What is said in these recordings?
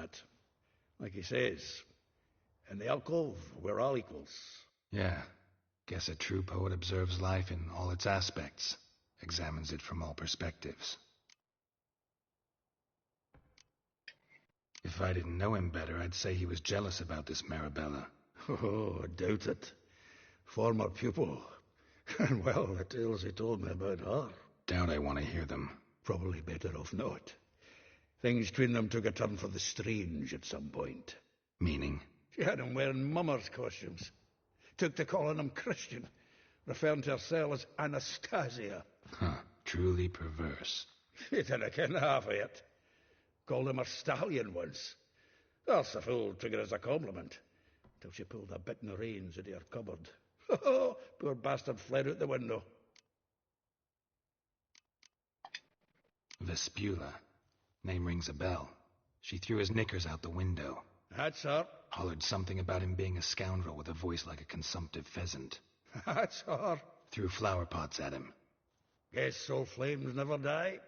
that. Like he says, in the alcove, we're all equals. Yeah. Guess a true poet observes life in all its aspects, examines it from all perspectives. If I didn't know him better, I'd say he was jealous about this Marabella. Oh, doubt it. Former pupil. And well, the tales he told me about her. Doubt I want to hear them. Probably better off not. Things between them took a turn for the strange at some point. Meaning? She had him wearing mummers' costumes. Took to calling him Christian, referring to herself as Anastasia. Huh, truly perverse. She didn't ken half of it. Called him a stallion once. That's the fool took it as a compliment, till she pulled a bit in the reins into her cupboard. Poor bastard fled out the window. Vespula. Name rings a bell. She threw his knickers out the window. That's her. Hollered something about him being a scoundrel with a voice like a consumptive pheasant. That's her. Threw flower pots at him. Guess so flames never die.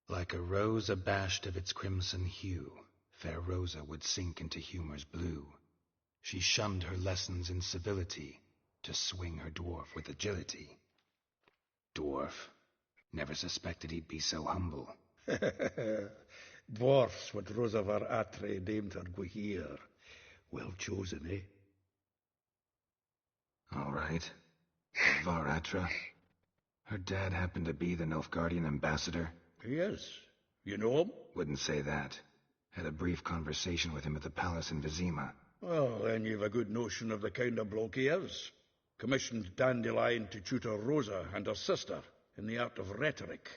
Like a rose abashed of its crimson hue, fair Rosa would sink into humor's blue. She shunned her lessons in civility, to swing her dwarf with agility. Dwarf. Never suspected he'd be so humble. Dwarfs, what Rosa var Atre named her Guihir. Well chosen, eh? All right. Varatra. Her dad happened to be the Nilfgaardian ambassador. He is. You know him? Wouldn't say that. Had a brief conversation with him at the palace in Vizima. Well, then you've a good notion of the kind of bloke he is. Commissioned Dandelion to tutor Rosa and her sister in the art of rhetoric.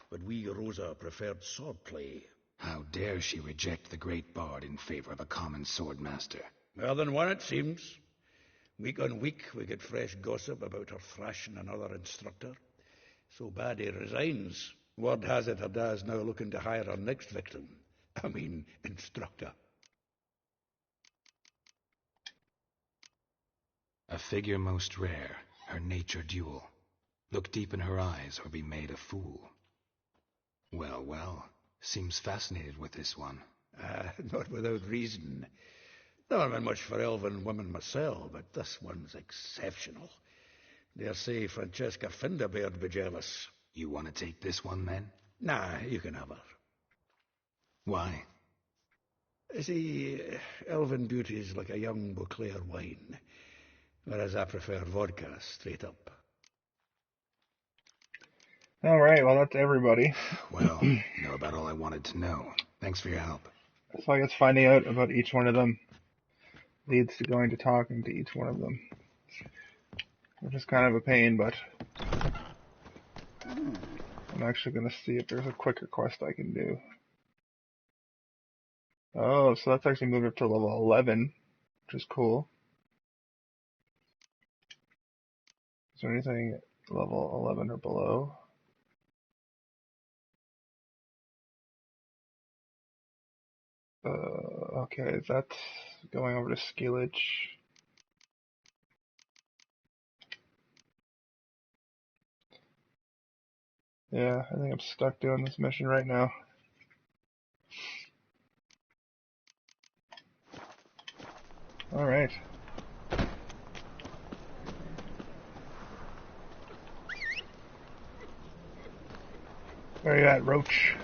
But we, Rosa, preferred swordplay. How dare she reject the great bard in favor of a common swordmaster? More than one, it seems. Week on week, we get fresh gossip about her thrashing another instructor. So bad he resigns. Word has it her dad's now looking to hire her next victim. I mean, instructor. A figure most rare, her nature dual. Look deep in her eyes or be made a fool. Well, well, seems fascinated with this one. Not without reason. Never been much for elven women myself, but this one's exceptional. Dare say Francesca Finderbeard be jealous. You want to take this one, then? Nah, you can have her. Why? See, elven beauty's like a young Beauclair wine, whereas I prefer vodka straight up. All right, well, that's everybody. Well, you know about all I wanted to know. Thanks for your help. So I guess finding out about each one of them leads to going to talking to each one of them. Which is kind of a pain, but I'm actually going to see if there's a quicker quest I can do. Oh, so that's actually moved up to level 11, which is cool. Is there anything level 11 or below? Okay, that's going over to Skillage. Yeah, I think I'm stuck doing this mission right now. Alright. Where you at, Roach?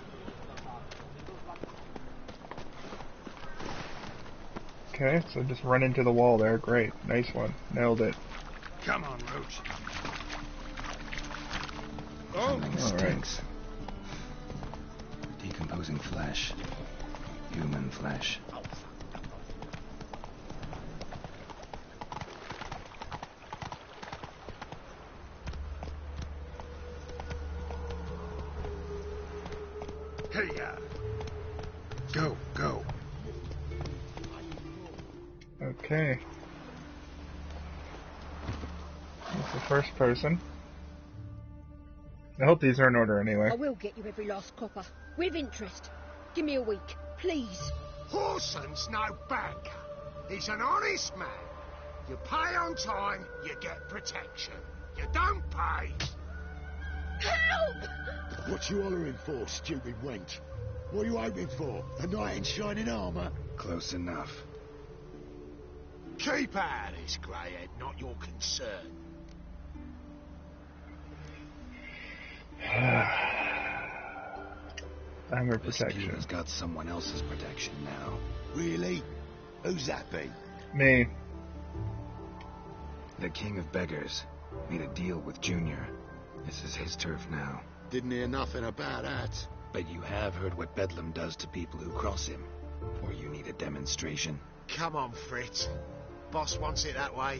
Okay, so just run into the wall there. Great. Nice one. Nailed it. Come on, Roach. Something stinks. Decomposing flesh. Human flesh. Hey-ya. Go, go. Okay. That's the first person. I hope these are in order anyway. I will get you every last copper. With interest. Give me a week, please. Horson's no banker. He's an honest man. You pay on time, you get protection. You don't pay... Help! What you hollering for, stupid wench? What are you hoping for? A knight in shining armour? Close enough. Keep out of this, greyhead, not your concern. Armor Vespucci's protection. got someone else's protection now. Really? Who's that be? Me. The King of Beggars made a deal with Junior. This is his turf now. Didn't hear nothing about that. But you have heard what Bedlam does to people who cross him. Or you need a demonstration? Come on, Fritz. Boss wants it that way.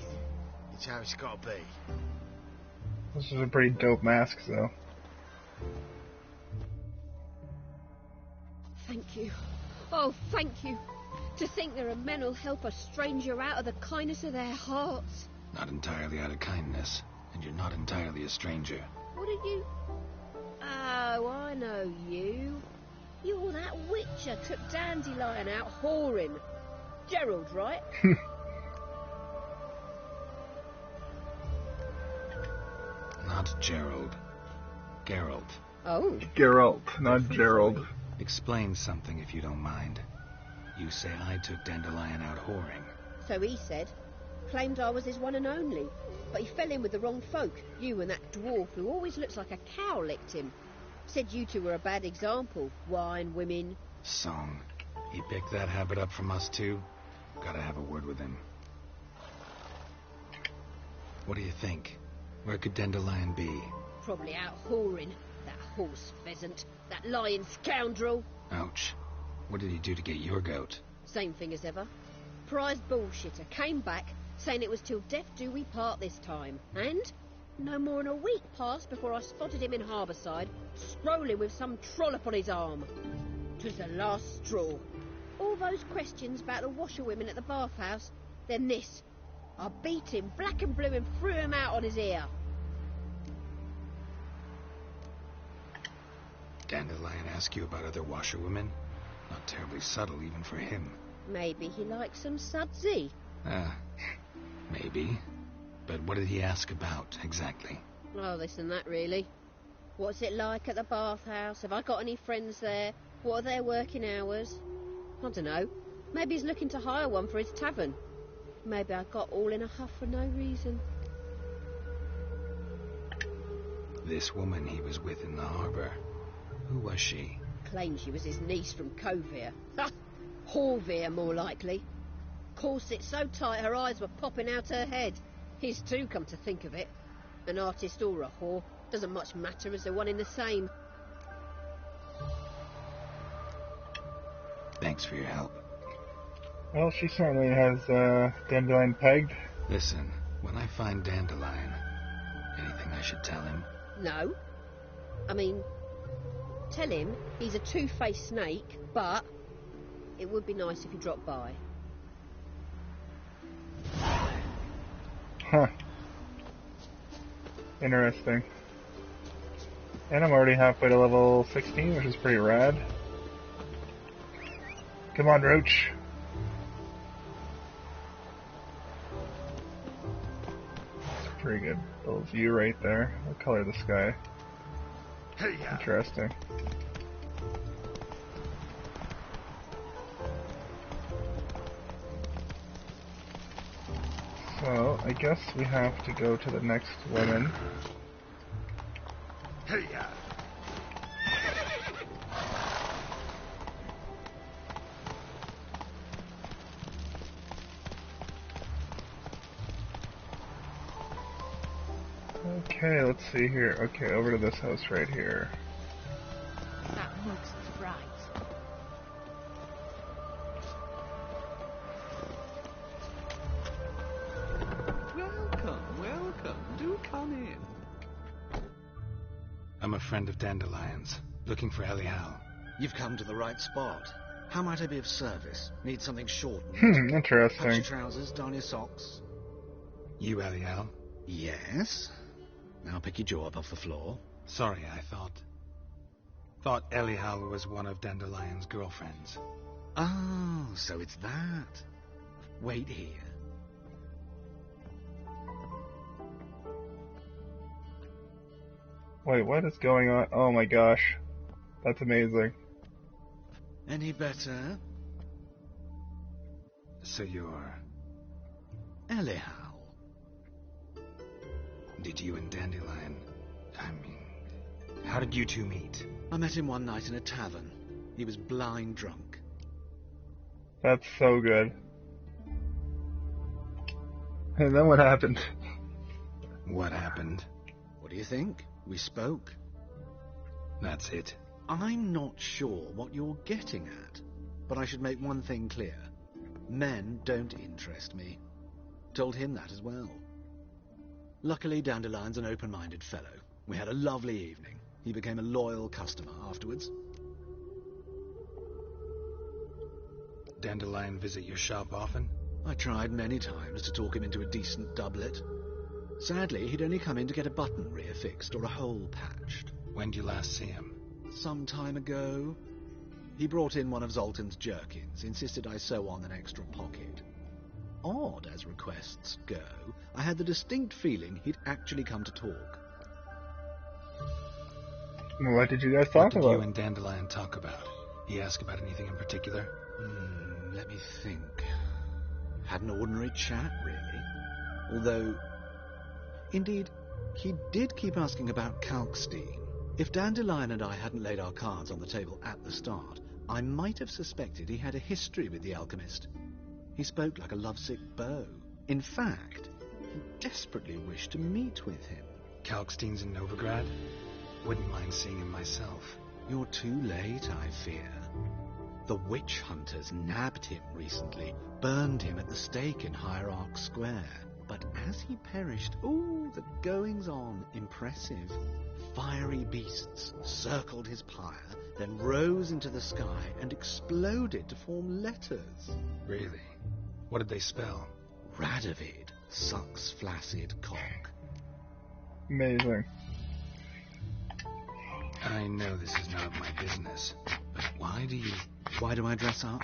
It's how it's got to be. This is a pretty dope mask, though. Thank you. Oh, thank you. To think there are men who'll help a stranger out of the kindness of their hearts. Not entirely out of kindness. And you're not entirely a stranger. What did you... Oh, I know you. You're that witcher took Dandelion out whoring. Gerald, right? Not Gerald. Geralt. Oh. Geralt, not Gerald. Explain something if you don't mind. You say I took Dandelion out whoring. So he said. Claimed I was his one and only. But he fell in with the wrong folk. You and that dwarf who always looks like a cow licked him. Said you two were a bad example. Wine, women. Song. He picked that habit up from us too? Gotta have a word with him. What do you think? Where could Dandelion be? Probably out whoring. That horse pheasant. That lying scoundrel. Ouch. What did he do to get your goat? Same thing as ever. Prize bullshitter came back saying it was till death do we part this time. And no more than a week passed before I spotted him in Harbourside, strolling with some trollop on his arm. 'Twas the last straw. All those questions about the washerwomen at the bathhouse, then this. I beat him black and blue and threw him out on his ear. Dandelion ask you about other washerwomen? Not terribly subtle even for him. Maybe he likes some sudsy. Maybe. But what did he ask about, exactly? Oh, this and that, really. What's it like at the bathhouse? Have I got any friends there? What are their working hours? I don't know. Maybe he's looking to hire one for his tavern. Maybe I got all in a huff for no reason. This woman he was with in the harbour. Who was she? Claimed she was his niece from Kovir. Ha! Horvir, more likely. Corset so tight her eyes were popping out her head. His too, come to think of it. An artist or a whore. Doesn't much matter as they're one in the same. Thanks for your help. Well, she certainly has Dandelion pegged. Listen, when I find Dandelion, anything I should tell him? No. I mean, tell him he's a two-faced snake, but it would be nice if he dropped by. Huh. Interesting. And I'm already halfway to level 16, which is pretty rad. Come on, Roach. It's pretty good little view right there. What color the sky? Hey, Interesting. So, I guess we have to go to the next woman. Hey, Okay, let's see here. Okay, over to this house right here. That looks bright. Welcome. Do come in. I'm a friend of Dandelion's, looking for Elial. You've come to the right spot. How might I be of service? Need something shortened? Patch Interesting. your trousers, darn your socks. You, Elial? Yes? Now pick your jaw up off the floor. Sorry, I thought Elial was one of Dandelion's girlfriends. Oh, so it's that. Wait here. Wait, what is going on? Oh my gosh. That's amazing. Any better? So you're... Elihu. Did you and Dandelion... how did you two meet? I met him one night in a tavern. He was blind drunk. That's so good. And then what happened? What happened? What do you think? We spoke. That's it. I'm not sure what you're getting at, but I should make one thing clear. Men don't interest me. Told him that as well. Luckily, Dandelion's an open-minded fellow. We had a lovely evening. He became a loyal customer afterwards. Dandelion visit your shop often? I tried many times to talk him into a decent doublet. Sadly, he'd only come in to get a button reaffixed or a hole patched. When did you last see him? Some time ago. He brought in one of Zoltan's jerkins, insisted I sew on an extra pocket. Odd as requests go, I had the distinct feeling he'd actually come to talk. What did you guys What talk did about? you and Dandelion talk about? He asked about anything in particular? Let me think. Had an ordinary chat, really. Although, indeed, he did keep asking about Kalkstein. If Dandelion and I hadn't laid our cards on the table at the start, I might have suspected he had a history with the alchemist. He spoke like a lovesick beau. In fact, he desperately wished to meet with him. Kalkstein's in Novigrad? Wouldn't mind seeing him myself. You're too late, I fear. The witch hunters nabbed him recently, burned him at the stake in Hierarch Square. But as he perished, the goings-on, impressive. Fiery beasts circled his pyre, then rose into the sky and exploded to form letters. Really? What did they spell? Radovid sucks flaccid cock. Amazing. I know this is none of my business, but why do I dress up?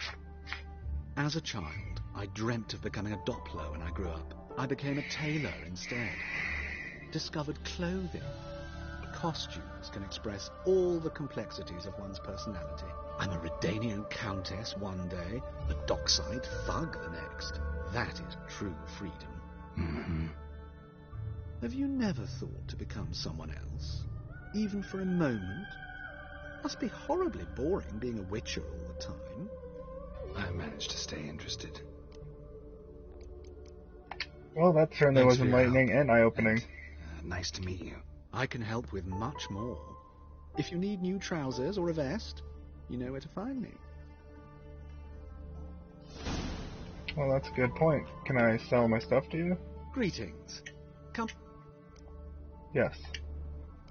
As a child, I dreamt of becoming a Doppler when I grew up. I became a tailor instead. Discovered clothing. Costumes can express all the complexities of one's personality. I'm a Redanian countess one day, a dockside thug the next. That is true freedom. Mm-hmm. Have you never thought to become someone else? Even for a moment? Must be horribly boring being a witcher all the time. I managed to stay interested. Well, that certainly Thanks was for your enlightening help. and eye-opening. Nice to meet you. I can help with much more. If you need new trousers or a vest, you know where to find me. Well, that's a good point. Can I sell my stuff to you? Greetings. Come. Yes.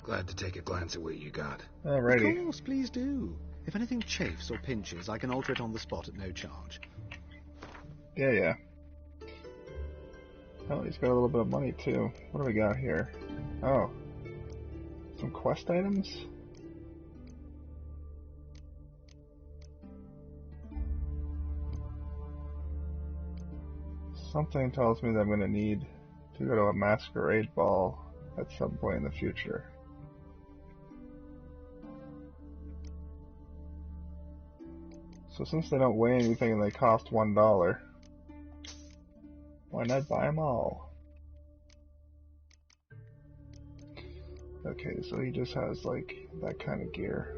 Glad to take a glance at what you got. Alrighty. Of course, please do. If anything chafes or pinches, I can alter it on the spot at no charge. Yeah. Oh, he's got a little bit of money, too. What do we got here? Oh. Some quest items? Something tells me that I'm going to need to go to a masquerade ball at some point in the future. So since they don't weigh anything and they cost $1, why not buy them all? Okay, so he just has like that kind of gear.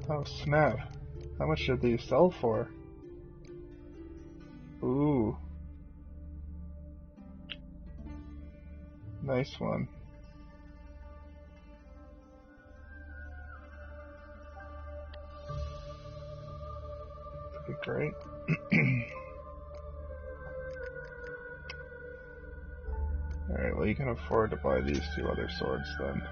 Oh snap. How much did these sell for? Ooh. Nice one. That'd be great. Alright, well you can afford to buy these two other swords then.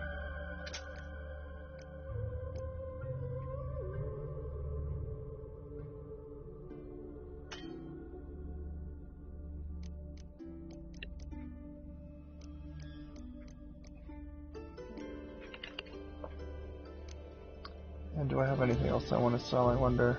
And do I have anything else I want to sell, I wonder?